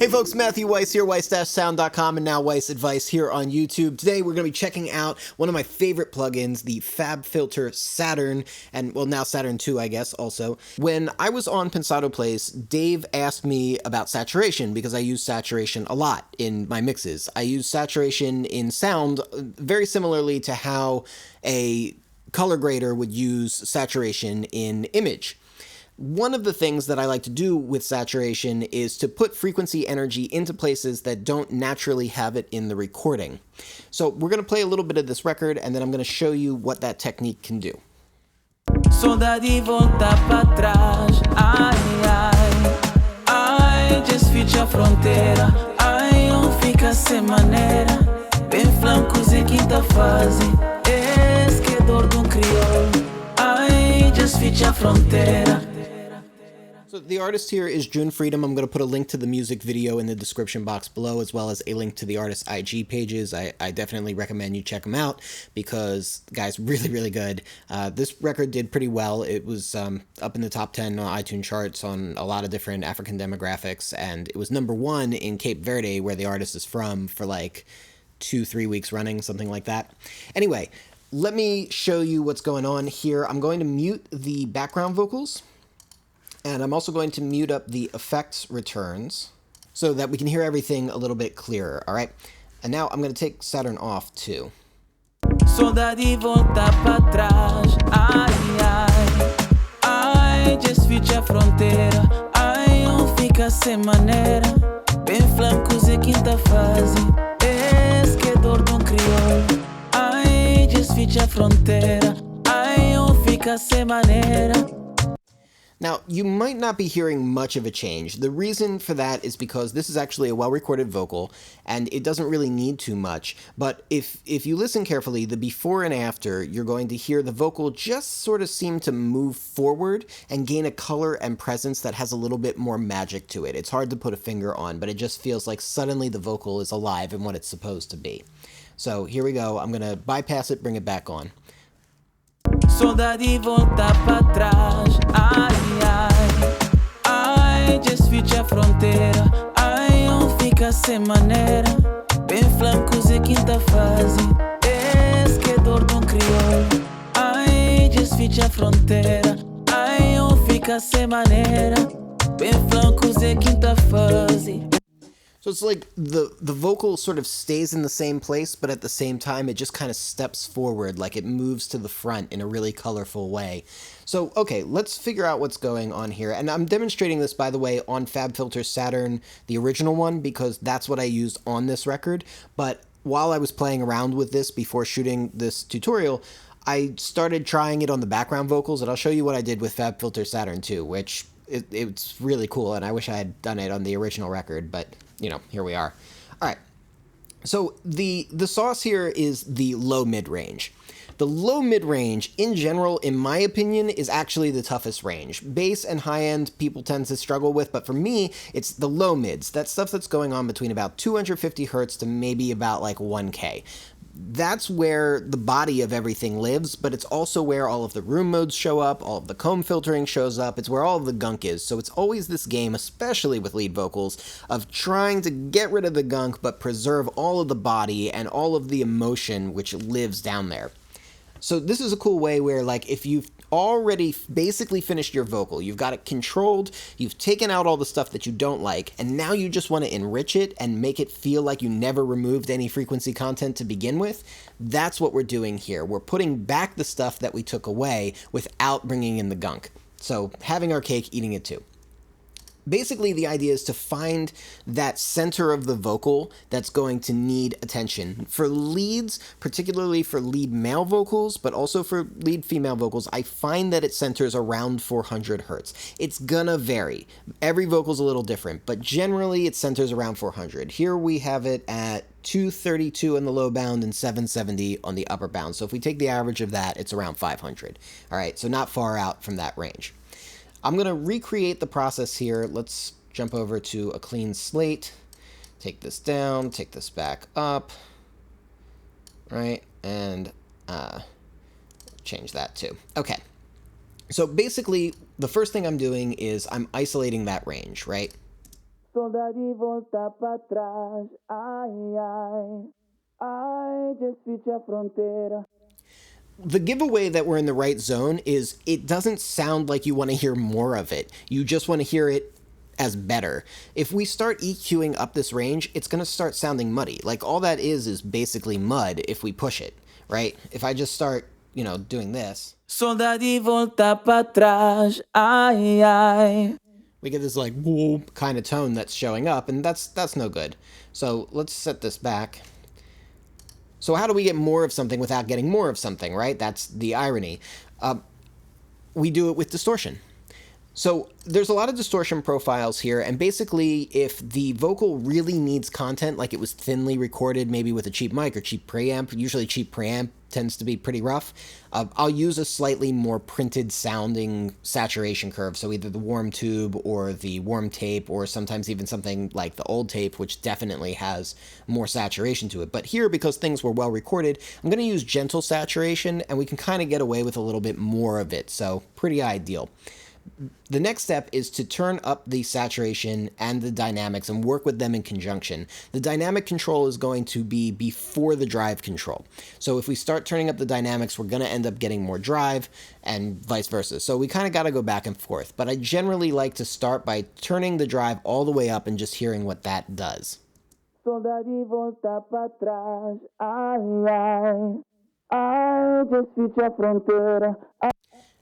Hey folks, Matthew Weiss here, weiss-sound.com and now Weiss Advice here on YouTube. Today we're going to be checking out one of my favorite plugins, the Fabfilter Saturn, and well now Saturn 2 I guess also. When I was on Pensado Plays, Dave asked me about saturation because I use saturation a lot in my mixes. I use saturation in sound very similarly to how a color grader would use saturation in image. One of the things that I like to do with saturation is to put frequency energy into places that don't naturally have it in the recording. So we're going to play a little bit of this record and then I'm going to show you what that technique can do. Saudade volta pra trás, ai, ai, ai, desfite a fronteira, ai, fica sem maneira, bem flancos e quinta fase, esquedor de crioulo, ai, desfite a fronteira. So the artist here is June Freedom. I'm going to put a link to the music video in the description box below, as well as a link to the artist's IG pages. I definitely recommend you check them out because the guy's really, really good. This record did pretty well. It was up in the top 10 on iTunes charts on a lot of different African demographics, and it was #1 in Cape Verde, where the artist is from, for like 2-3 weeks running, something like that. Anyway, let me show you what's going on here. I'm going to mute the background vocals. And I'm also going to mute up the effects returns so that we can hear everything a little bit clearer, all right? And now I'm going to take Saturn off too. Saudade volta pra trás, ai, ai, ai, desfite a fronteira, ai, fica sem maneira, bem flancos e quinta fase, esquedor de crioulo, ai, desfite a fronteira, ai, fica sem maneira. Now, you might not be hearing much of a change. The reason for that is because this is actually a well-recorded vocal, and it doesn't really need too much. But if you listen carefully, the before and after, you're going to hear the vocal just sort of seem to move forward and gain a color and presence that has a little bit more magic to it. It's hard to put a finger on, but it just feels like suddenly the vocal is alive and what it's supposed to be. So here we go. I'm going to bypass it, bring it back on. Saudade volta pra trás, ai, ai, ai, desfite a fronteira, ai, fica sem maneira, bem flancos e quinta fase, esquedor de crioulo, ai, desfite a fronteira, ai, fica sem maneira, bem flancos e quinta fase. So it's like the vocal sort of stays in the same place, but at the same time, it just kind of steps forward, like it moves to the front in a really colorful way. So, okay, let's figure out what's going on here. And I'm demonstrating this, by the way, on Fabfilter Saturn, the original one, because that's what I used on this record. But while I was playing around with this before shooting this tutorial, I started trying it on the background vocals, and I'll show you what I did with Fabfilter Saturn 2, which it's really cool, and I wish I had done it on the original record, but you know, here we are. All right, so the sauce here is the low mid-range. The low mid-range, in general, in my opinion, is actually the toughest range. Bass and high-end people tend to struggle with, but for me, it's the low mids. That stuff that's going on between about 250 hertz to maybe about like 1K. That's where the body of everything lives, but it's also where all of the room modes show up, all of the comb filtering shows up, it's where all of the gunk is. So it's always this game, especially with lead vocals, of trying to get rid of the gunk but preserve all of the body and all of the emotion which lives down there. So this is a cool way where, like, if you've already basically finished your vocal, you've got it controlled, you've taken out all the stuff that you don't like, and now you just want to enrich it and make it feel like you never removed any frequency content to begin with, that's what we're doing here. We're putting back the stuff that we took away without bringing in the gunk. So having our cake, eating it too. Basically, the idea is to find that center of the vocal that's going to need attention. For leads, particularly for lead male vocals, but also for lead female vocals, I find that it centers around 400 hertz. It's gonna vary. Every vocal's a little different, but generally it centers around 400. Here we have it at 232 on the low bound and 770 on the upper bound. So if we take the average of that, it's around 500. All right, so not far out from that range. I'm going to recreate the process here. Let's jump over to a clean slate, take this down, take this back up, right, and change that too. Okay, so basically the first thing I'm doing is I'm isolating that range, right? Solda de volta pra trás, ai, ai. Ai, just reach a fronteira. The giveaway that we're in the right zone is it doesn't sound like you want to hear more of it. You just want to hear it as better. If we start EQing up this range, it's going to start sounding muddy. Like all that is basically mud if we push it, right? If I just start, doing this, Solda de volta pra trás, ai, ai. we get this like whoop kind of tone that's showing up, and that's no good. So let's set this back. So how do we get more of something without getting more of something, right? That's the irony. We do it with distortion. So there's a lot of distortion profiles here, and basically if the vocal really needs content, like it was thinly recorded maybe with a cheap mic or cheap preamp, usually cheap preamp tends to be pretty rough, I'll use a slightly more printed sounding saturation curve, so either the warm tube or the warm tape, or sometimes even something like the old tape, which definitely has more saturation to it. But here, because things were well recorded, I'm going to use gentle saturation, and we can kind of get away with a little bit more of it, so pretty ideal. The next step is to turn up the saturation and the dynamics and work with them in conjunction. The dynamic control is going to be before the drive control. So if we start turning up the dynamics, we're going to end up getting more drive and vice versa. So we kind of got to go back and forth. But I generally like to start by turning the drive all the way up and just hearing what that does. Solda de volta pra trás, ai, ai. Ai, just reach a fronteira.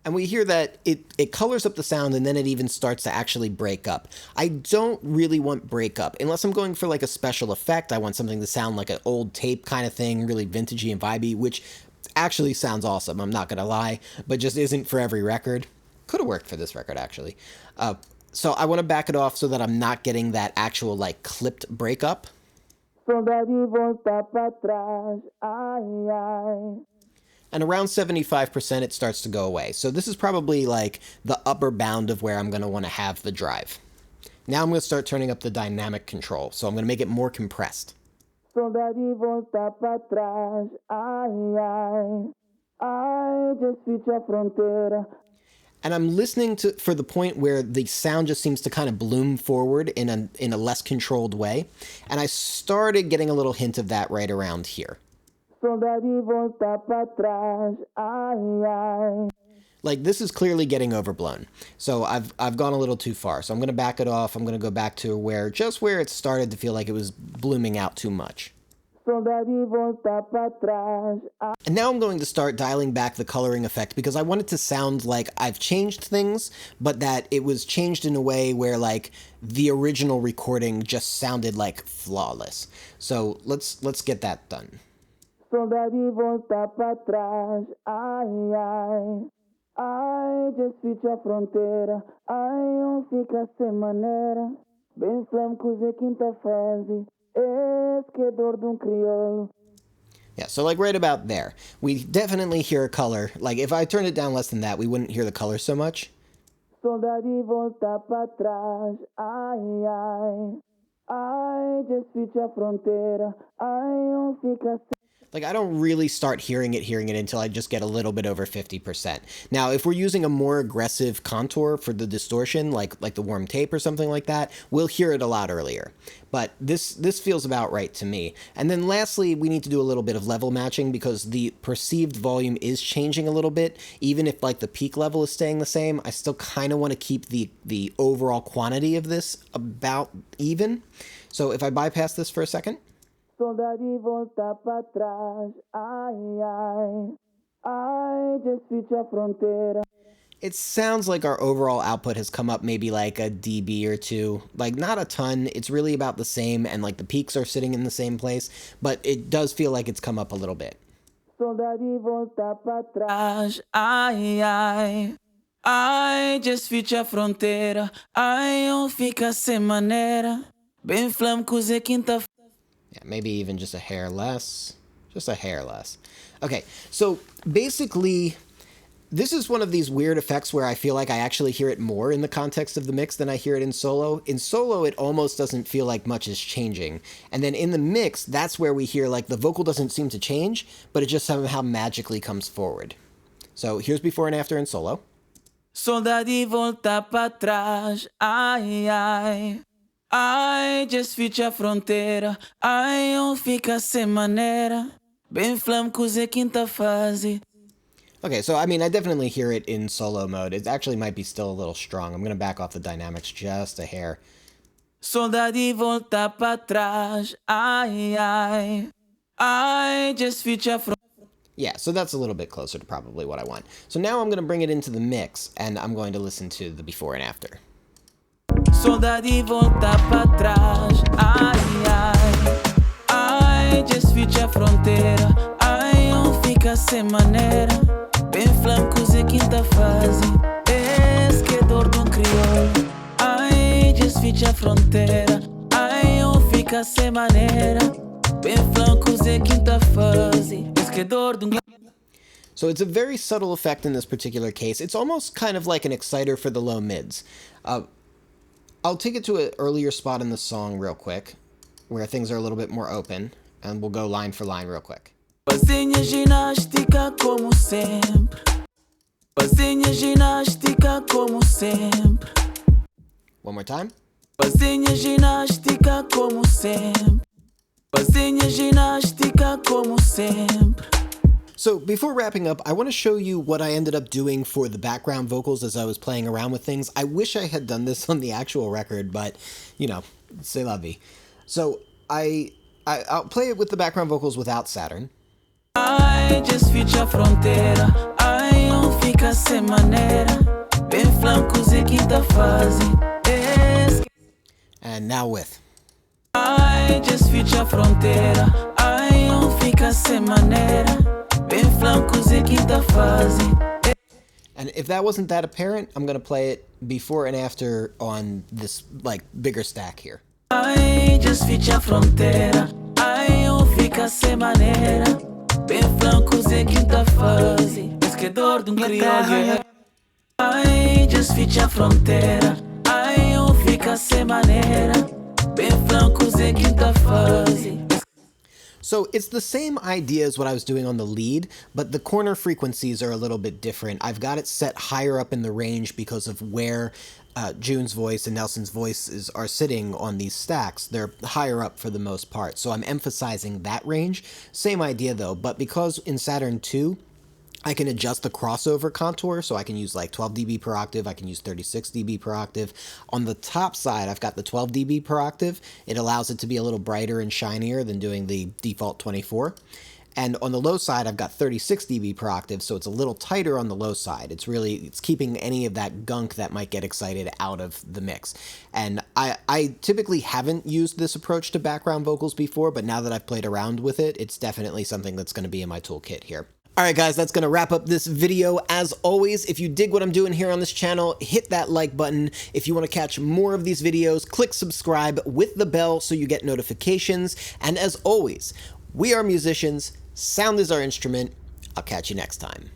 And we hear that it colors up the sound, and then it even starts to actually break up. I don't really want break up. Unless I'm going for like a special effect, I want something to sound like an old tape kind of thing, really vintagey and vibey, which actually sounds awesome, I'm not going to lie, but just isn't for every record. Could have worked for this record, actually. So I want to back it off so that I'm not getting that actual like clipped breakup. Solda de volta pra trás, ai, ai. And around 75% it starts to go away. So this is probably like the upper bound of where I'm going to want to have the drive. Now I'm going to start turning up the dynamic control. So I'm going to make it more compressed. Solda de volta pra trás, ai, ai. Ai, just reach a fronteira. And I'm listening for the point where the sound just seems to kind of bloom forward in a less controlled way. And I started getting a little hint of that right around here. Solda de volta pra trás, ai, ai. Like this is clearly getting overblown. So I've gone a little too far. So I'm going to back it off. I'm going to go back to just where it started to feel like it was blooming out too much. Solda de volta pra trás, ai. And now I'm going to start dialing back the coloring effect because I want it to sound like I've changed things, but that it was changed in a way where like the original recording just sounded like flawless. So let's get that done. Solda de volta pra trás, ai, ai. Ai, just reach a fronteira. Ai, fica sem maneira. Bem flamencos e quinta fase. Esquedor de crioulo. Yeah, so like right about there. We definitely hear a color. Like if I turned it down less than that, we wouldn't hear the color so much. Solda de volta pra trás, ai, ai. Ai, just reach a fronteira. Ai, fica sem. Like I don't really start hearing it until I just get a little bit over 50%. Now, if we're using a more aggressive contour for the distortion, like the warm tape or something like that, we'll hear it a lot earlier. But this feels about right to me. And then lastly, we need to do a little bit of level matching because the perceived volume is changing a little bit. Even if like the peak level is staying the same, I still kind of want to keep the overall quantity of this about even. So if I bypass this for a second. Solda de volta pra trás, ai, ai. Ai, just reach a fronteira. It sounds like our overall output has come up maybe like a dB or two. Like not a ton, it's really about the same, and like the peaks are sitting in the same place, but it does feel like it's come up a little bit. Solda de volta pra trás, ai, ai. Ai, just reach a fronteira. Ai, fica sem maneira. Bem flamencos e quinta. Yeah, maybe even just a hair less. Just a hair less. Okay, so basically, this is one of these weird effects where I feel like I actually hear it more in the context of the mix than I hear it in solo. In solo, it almost doesn't feel like much is changing. And then in the mix, that's where we hear like the vocal doesn't seem to change, but it just somehow magically comes forward. So here's before and after in solo. Solda de volta pra trás, ai, ai. Ai, just fecha a fronteira. Ai, fica sem maneira. Bem flam cozer quinta fase. Okay, so I mean, I definitely hear it in solo mode. It actually might be still a little strong. I'm going to back off the dynamics just a hair. Saudade volta pra trás. Ai, ai. Ai, just fecha a fronteira. Yeah, so that's a little bit closer to probably what I want. So now I'm going to bring it into the mix, and I'm going to listen to the before and after. Saudade volta pra trás. Ai, ai. Ai, just fecha a fronteira. Ai, fica sem maneira. Bem flancos e quinta fase. Esquedor de crioulo. Ai, just fecha a fronteira. Ai, fica sem maneira. Bem flancos e quinta fase. Esquedor de So it's a very subtle effect in this particular case. It's almost kind of like an exciter for the low mids. I'll take it to an earlier spot in the song real quick, where things are a little bit more open, and we'll go line for line real quick. Fazinha ginástica como sempre. Fazinha ginástica como sempre. One more time. Fazinha ginástica como sempre. Fazinha ginástica como sempre. So before wrapping up, I want to show you what I ended up doing for the background vocals as I was playing around with things. I wish I had done this on the actual record, but, you know, c'est la vie. So I'll play it with the background vocals without Saturn. Ai, just fecha a fronteira. Ai, fica sem maneira. Bem flancos e quinta fase. And now with. Ai, just fecha a fronteira. Ai, fica sem maneira. Bem flancos e quinta fase. And if that wasn't that apparent, I'm going to play it before and after on this, like, bigger stack here. Ai, just fecha a fronteira. Ai, fica sem maneira. Bem flancos e quinta fase. Esquedor de crioulo. Ai, just fecha a fronteira. Ai, fica sem maneira. Bem flancos e quinta fase. So it's the same idea as what I was doing on the lead, but the corner frequencies are a little bit different. I've got it set higher up in the range because of where June's voice and Nelson's voices are sitting on these stacks. They're higher up for the most part, so I'm emphasizing that range. Same idea though, but because in Saturn 2, I can adjust the crossover contour, so I can use like 12 dB per octave, I can use 36 dB per octave. On the top side, I've got the 12 dB per octave. It allows it to be a little brighter and shinier than doing the default 24. And on the low side, I've got 36 dB per octave, so it's a little tighter on the low side. It's keeping any of that gunk that might get excited out of the mix. And I typically haven't used this approach to background vocals before, but now that I've played around with it, it's definitely something that's going to be in my toolkit here. Alright guys, that's going to wrap up this video. As always, if you dig what I'm doing here on this channel, hit that like button. If you want to catch more of these videos, click subscribe with the bell so you get notifications. And as always, we are musicians, sound is our instrument. I'll catch you next time.